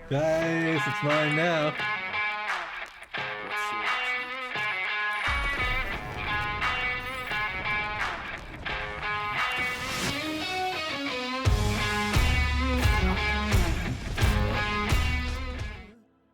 Guys, it's mine now.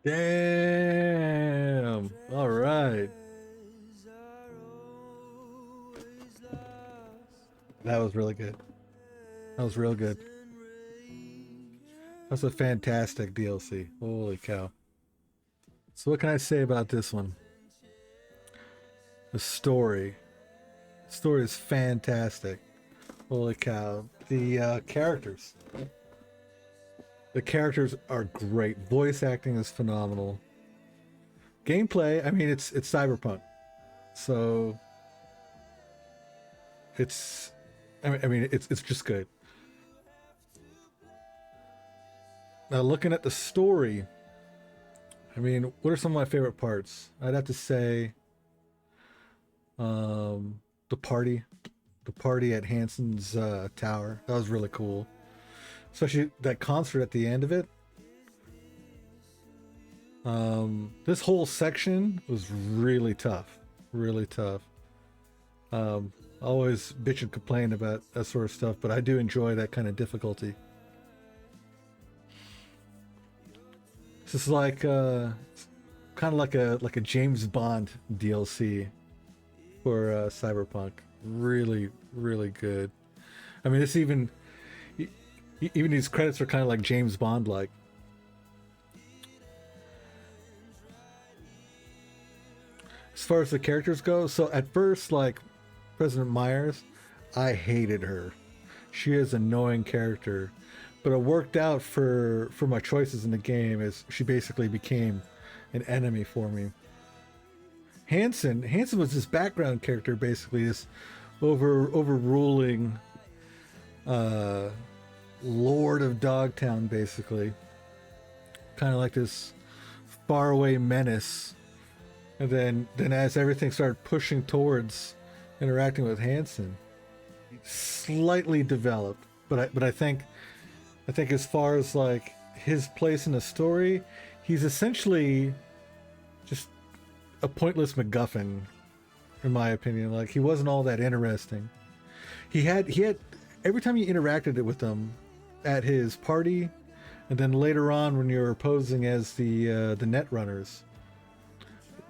Damn. All right. That was really good. That was real good. That's a fantastic DLC. Holy cow. So what can I say about this one? The story. The story is fantastic. Holy cow. The characters. The characters are great. Voice acting is phenomenal. Gameplay, I mean, it's Cyberpunk. So it's it's just good. Now looking at the story, I mean, what are some of my favorite parts? I'd have to say the party. The party at Hansen's tower. That was really cool. Especially that concert at the end of it. This whole section was really tough. Really tough. I always bitch and complain about that sort of stuff, but I do enjoy that kind of difficulty. This is like kind of like a James Bond DLC for Cyberpunk. Really, really good. I mean, it's even these credits are kind of like James Bond like. As far as the characters go, so at first, like President Myers, I hated her. She is an annoying character, but it worked out for my choices in the game as she basically became an enemy for me. Hansen was this background character, basically this overruling Lord of Dogtown, basically. Kind of like this faraway menace. And then as everything started pushing towards interacting with Hansen, slightly developed. But I think as far as like his place in the story, he's essentially just a pointless MacGuffin, in my opinion. Like, he wasn't all that interesting. He had every time you interacted with him at his party, and then later on when you were posing as the net runners,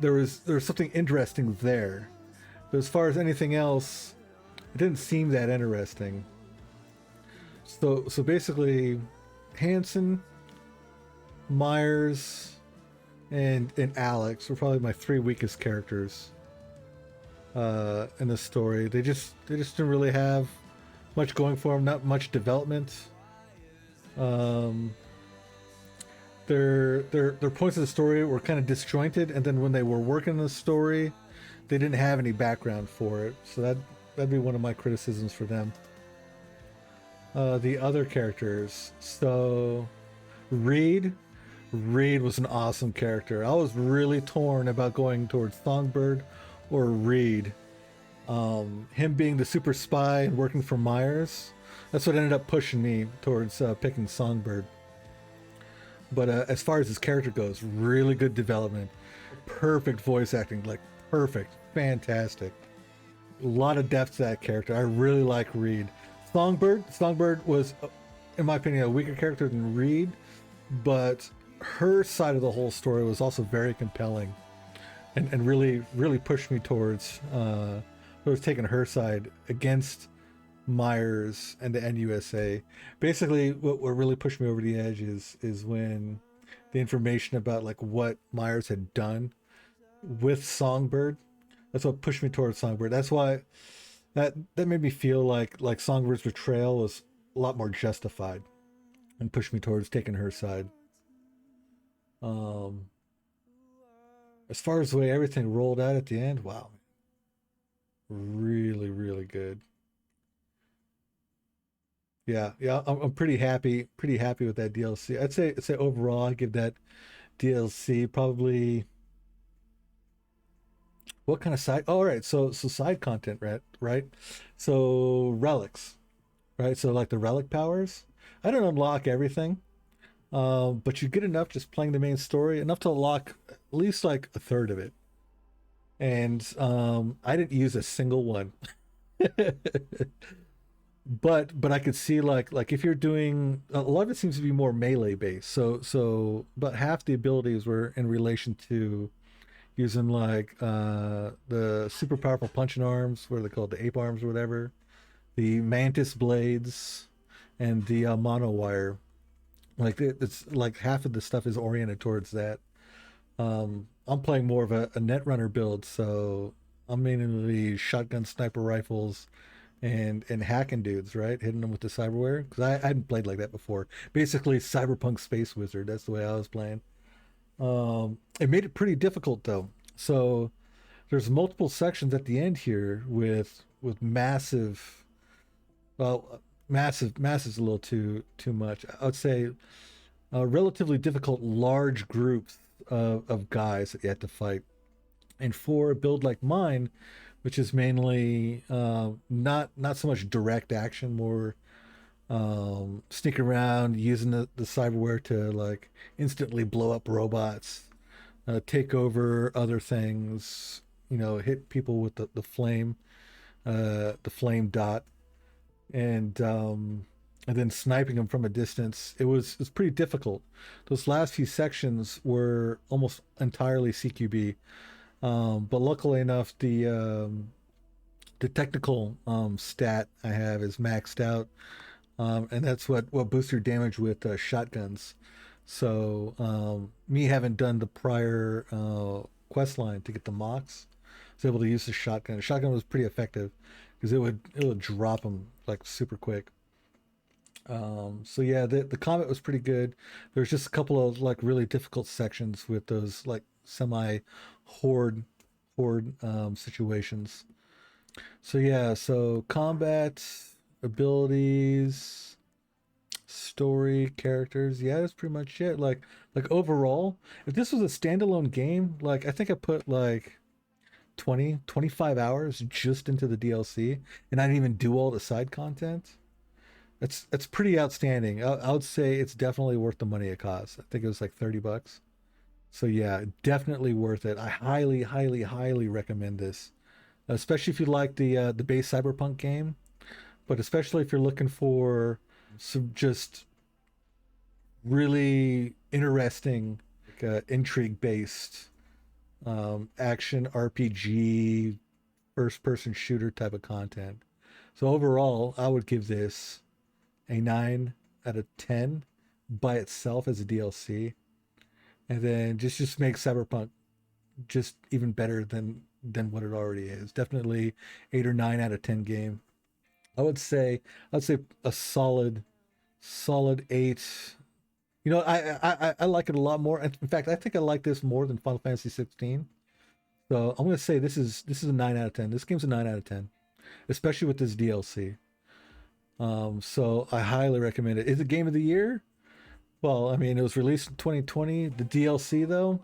there was something interesting there. But as far as anything else, it didn't seem that interesting. So basically, Hansen, Myers, and Alex were probably my three weakest characters in the story. They just didn't really have much going for them. Not much development. Their points of the story were kind of disjointed, and then when they were working the story, they didn't have any background for it. So that'd be one of my criticisms for them. The other characters, so Reed was an awesome character. I was really torn about going towards Songbird or Reed. Him being the super spy and working for Myers, that's what ended up pushing me towards picking Songbird. But as far as his character goes, really good development. Perfect voice acting, like perfect, fantastic. A lot of depth to that character. I really like Reed. Songbird was, in my opinion, a weaker character than Reed, but her side of the whole story was also very compelling, and really pushed me towards taking her side against Myers and the NUSA. Basically, what really pushed me over the edge is when the information about like what Myers had done with Songbird. That's what pushed me towards Songbird. That's why that made me feel like Songbird's betrayal was a lot more justified, and pushed me towards taking her side. As far as the way everything rolled out at the end, wow, really, really good. Yeah, I'm pretty happy with that DLC. I'd say overall, I give that DLC probably, what kind of side? Oh, all right, so side content, right? So relics, right? So like the relic powers. I didn't unlock everything, But you get enough just playing the main story, enough to unlock at least like a third of it. And I didn't use a single one. But I could see like if you're doing a lot of it seems to be more melee based. So about half the abilities were in relation to using like the super powerful punching arms, what are they called, the ape arms or whatever, the mantis blades, and the mono wire. Like it's like half of the stuff is oriented towards that. I'm playing more of a net runner build, so I'm mainly shotgun sniper rifles and hacking dudes, right? Hitting them with the cyberware because I hadn't played like that before. Basically, Cyberpunk Space Wizard. That's the way I was playing. It made it pretty difficult though. So there's multiple sections at the end here with massive, well, massive's a little too much. I would say relatively difficult large groups of guys that you have to fight. And for a build like mine, which is mainly not so much direct action, more sneak around using the cyberware to like instantly blow up robots, take over other things, hit people with the flame dot, and then sniping them from a distance. It was pretty difficult. Those last few sections were almost entirely CQB, but luckily enough, the technical stat I have is maxed out, and that's what boosts your damage with shotguns. So me having done the prior quest line to get the mocks, I was able to use the shotgun. The shotgun was pretty effective because it would drop them like super quick. So yeah, the combat was pretty good. There's just a couple of like really difficult sections with those like semi horde situations. So yeah, so combat, abilities, story, characters. Yeah, that's pretty much it. Like overall, if this was a standalone game, like I think I put like 20-25 hours just into the DLC, and I didn't even do all the side content. That's pretty outstanding. I would say it's definitely worth the money it costs. I think it was like $30. So yeah, definitely worth it. I highly, highly, highly recommend this, especially if you like the base Cyberpunk game, but especially if you're looking for some just really interesting, like, intrigue based action RPG first person shooter type of content. So overall, I would give this a 9 out of 10 by itself as a DLC, and then just make Cyberpunk just even better than what it already is. Definitely 8 or 9 out of 10 game. I would say a solid 8. I like it a lot more. In fact, I think I like this more than Final Fantasy 16. So I'm gonna say this is a 9 out of 10. This game's a 9 out of 10, especially with this DLC. So I highly recommend it. Is it game of the year? Well, I mean, it was released in 2020. The DLC though,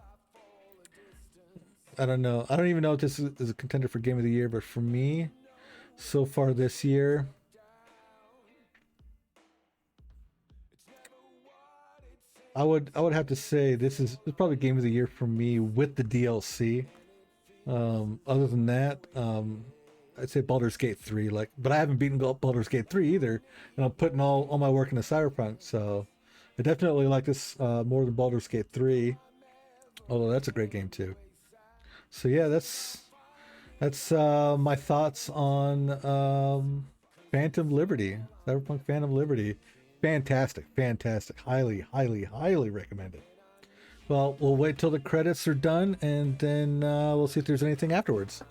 I don't know. I don't even know if this is a contender for game of the year, but for me, so far this year, I would have to say this is probably game of the year for me with the DLC. Other than that, I'd say Baldur's Gate 3. Like, but I haven't beaten Baldur's Gate 3 either, and I'm putting all my work into Cyberpunk. So I definitely like this more than Baldur's Gate 3. Although that's a great game too. So yeah, that's my thoughts on Phantom Liberty, Cyberpunk Phantom Liberty. Fantastic, fantastic. Highly, highly, highly recommended. Well, we'll wait till the credits are done, and then we'll see if there's anything afterwards.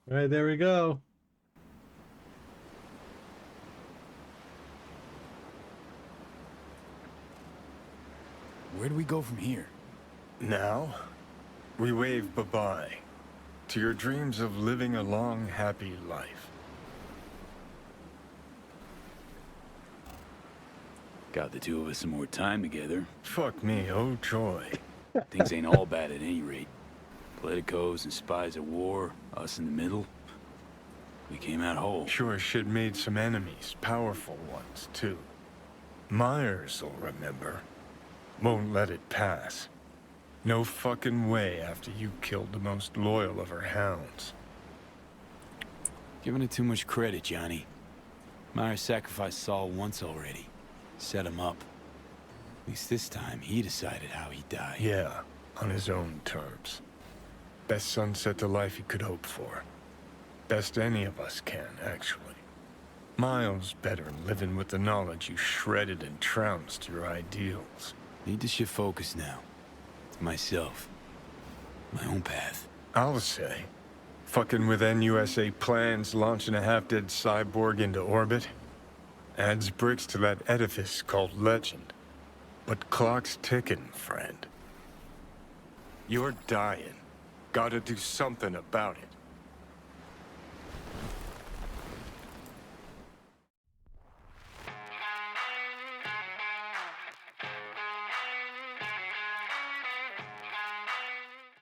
All right, there we go. Where do we go from here? Now, we wave bye-bye to your dreams of living a long, happy life. Got the two of us some more time together. Fuck me, oh joy. Things ain't all bad at any rate. Politicos and spies at war, us in the middle. We came out whole. Sure as shit made some enemies, powerful ones, too. Myers will remember. Won't let it pass. No fucking way after you killed the most loyal of her hounds. Giving it too much credit, Johnny. Myers sacrificed Saul once already. Set him up. At least this time, he decided how he'd die. Yeah, on his own terms. Best sunset to life he could hope for. Best any of us can, actually. Miles better than living with the knowledge you shredded and trounced your ideals. Need to shift focus now. To myself. My own path. I'll say, fucking with NUSA plans launching a half-dead cyborg into orbit adds bricks to that edifice called legend. But clock's ticking, friend. You're dying. Gotta do something about it.